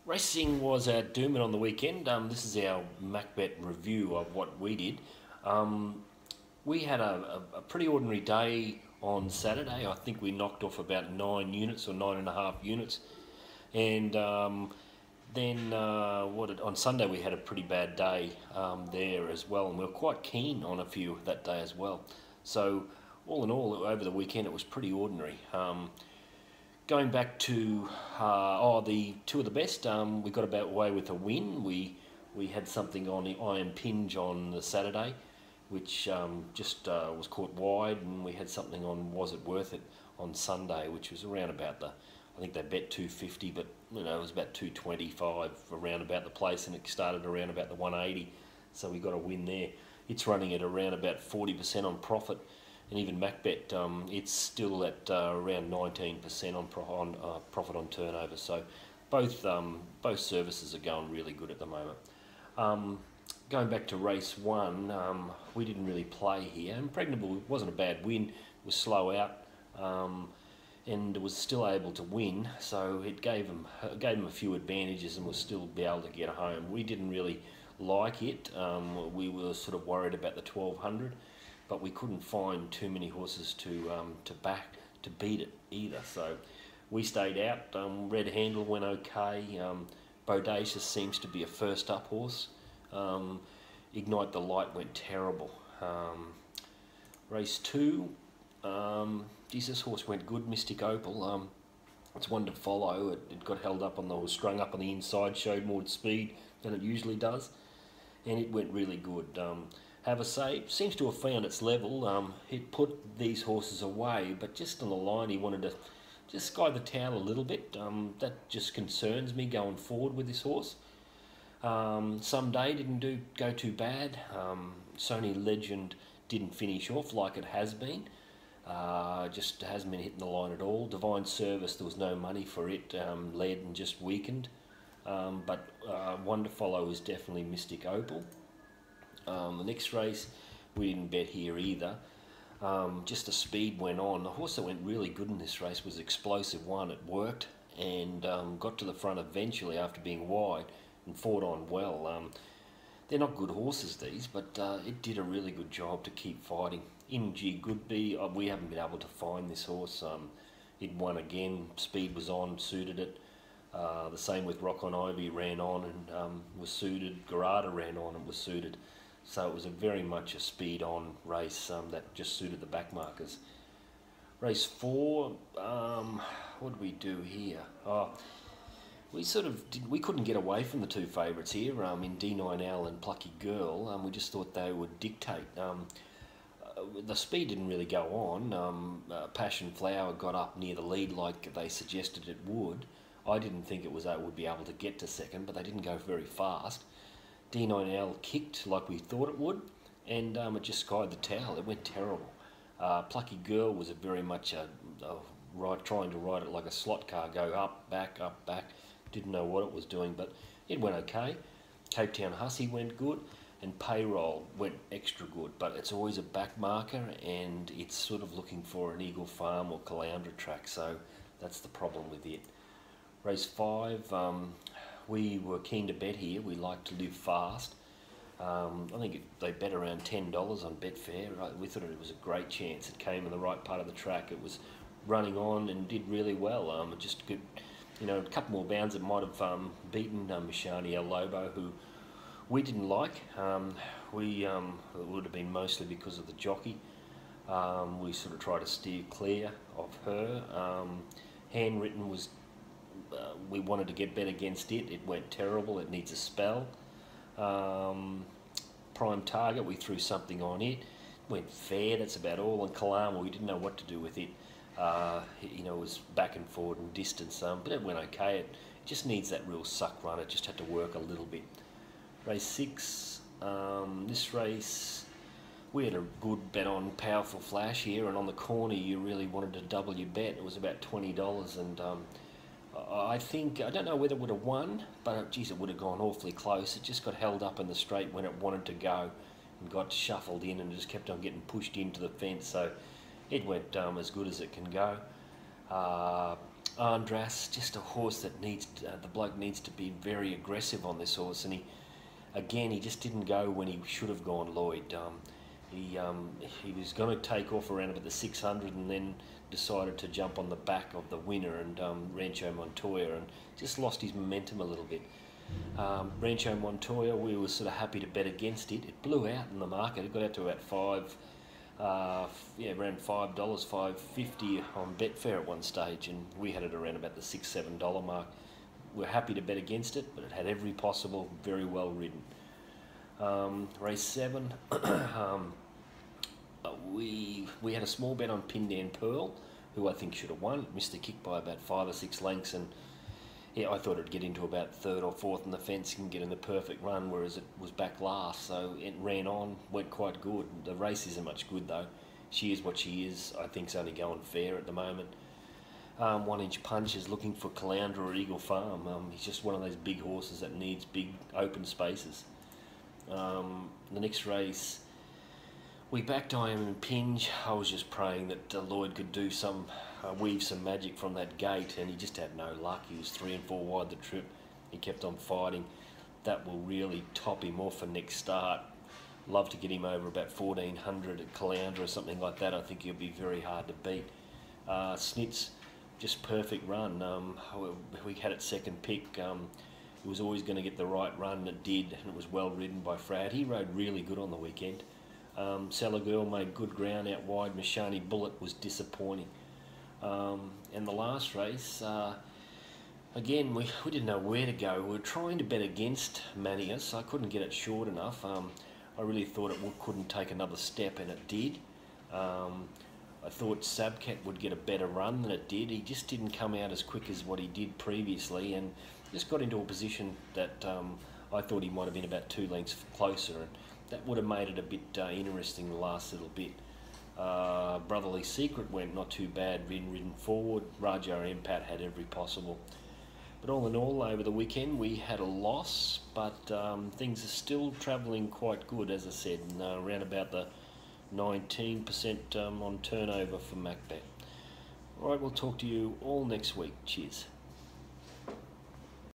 Racing was at Doomben on the weekend. This is our Macbet review of what we did. Um, we had a pretty ordinary day on Saturday. I think we knocked off about 9 units or 9.5 units. And then on Sunday we had a pretty bad day there as well. And we were quite keen on a few that day as well. So all in all, over the weekend it was pretty ordinary. Going back to the two of the best, we got about away with a win. We had something on the Iron Pinge on the Saturday, which just was caught wide, and we had something on Was It Worth It on Sunday, which was around about I think they bet 250, but it was about 225 around about the place, and it started around about the 180, so we got a win there. It's running at around about 40% on profit. And even Macbet, it's still at around 19% on profit on turnover. So both services are going really good at the moment. Going back to race one, we didn't really play here. Impregnable wasn't a bad win. It was slow out, and was still able to win. So it gave them a few advantages, and was still be able to get home. We didn't really like it. We were sort of worried about the 1200. But we couldn't find too many horses to back to beat it either. So we stayed out. Red Handle went okay. Bodacious seems to be a first up horse. Ignite the Light went terrible. Race two, this horse went good. Mystic Opal. It's one to follow. It got held up was strung up on the inside, showed more speed than it usually does, and it went really good. Have a say, seems to have found its level. It put these horses away, but just on the line he wanted to just sky the tail a little bit. That just concerns me going forward with this horse. Someday didn't go too bad. Sony Legend didn't finish off like it has been. Just hasn't been hitting the line at all. Divine Service, there was no money for it. Led and just weakened. But one to follow is definitely Mystic Opal. The next race, we didn't bet here either. Just the speed went on. The horse that went really good in this race was Explosive One. It worked and got to the front eventually after being wide and fought on well. They're not good horses, these, but it did a really good job to keep fighting. MG Goodby, we haven't been able to find this horse. It won again. Speed was on, suited it. The same with Rock on Ivy, ran on and was suited. Garada ran on and was suited. So it was very much a speed-on race that just suited the back markers. Race four, what did we do here? We couldn't get away from the two favourites here in D9L and Plucky Girl. We just thought they would dictate. The speed didn't really go on. Passion Flower got up near the lead like they suggested it would. I didn't think it would be able to get to second, but they didn't go very fast. D9L kicked like we thought it would, and it just skied the tail. It went terrible. Plucky Girl was very much trying to ride it like a slot car, go up, back, up, back. Didn't know what it was doing, but it went okay. Cape Town Hussy went good, and Payroll went extra good, but it's always a back marker, and it's sort of looking for an Eagle Farm or Caloundra track, so that's the problem with it. Race five, we were keen to bet here. We like to live fast. I think they bet around $10 on Betfair. We thought it was a great chance. It came in the right part of the track. It was running on and did really well. Just good, a couple more bounds it might have beaten Mishani El Lobo, who we didn't like. It would have been mostly because of the jockey. We sort of tried to steer clear of her. Handwritten was. We wanted to get bet against it. It went terrible. It needs a spell. Prime Target, we threw something on it. Went fair. That's about all. And Kalama, we didn't know what to do with it. It was back and forward and distance, but it went okay. It just needs that real suck run. It just had to work a little bit. Race six. This race, we had a good bet on Powerful Flash here, and on the corner you really wanted to double your bet. It was about $20, and I don't know whether it would have won, but geez, it would have gone awfully close. It just got held up in the straight when it wanted to go and got shuffled in and just kept on getting pushed into the fence. So it went as good as it can go. Andras, just a horse that needs the bloke needs to be very aggressive on this horse, and he just didn't go when he should have gone. Lloyd, he was going to take off around about the 600, and then decided to jump on the back of the winner and Rancho Montoya, and just lost his momentum a little bit. Rancho Montoya, we were sort of happy to bet against it. It blew out in the market. It got out to about around $5, $5.50 on Betfair at one stage, and we had it around about the $6-7 mark. We're happy to bet against it, but it had every possible, very well ridden. Race 7, we had a small bet on Pindan Pearl, who I think should have won. It missed the kick by about 5 or 6 lengths, and yeah, I thought it'd get into about 3rd or 4th in the fence and get in the perfect run, whereas it was back last, so it ran on, went quite good. The race isn't much good though. She is what she is. I think it's only going fair at the moment. 1 Inch Punch is looking for Caloundra or Eagle Farm. He's just one of those big horses that needs big open spaces. The next race, we backed Diamond Pinge. I was just praying that Lloyd could do weave some magic from that gate, and he just had no luck. He was 3 and 4 wide the trip. He kept on fighting. That will really top him off for next start. Love to get him over about 1400 at Caloundra or something like that. I think he'll be very hard to beat. Snitz, just perfect run. We had it second pick. He was always going to get the right run, and it did, and it was well ridden by Frad. He rode really good on the weekend. Seller Girl made good ground out wide. Mashani Bullet was disappointing. And the last race, again, we didn't know where to go. We were trying to bet against Manius. I couldn't get it short enough. I really thought it couldn't take another step, and it did. I thought Sabcat would get a better run than it did. He just didn't come out as quick as what he did previously, and just got into a position that I thought he might have been about 2 lengths closer, and that would have made it a bit interesting the last little bit. Brotherly Secret went not too bad, ridden forward. Rajar Empat had every possible. But all in all, over the weekend we had a loss, but things are still travelling quite good, as I said, around about the 19% on turnover for Macbet. Alright, we'll talk to you all next week. Cheers.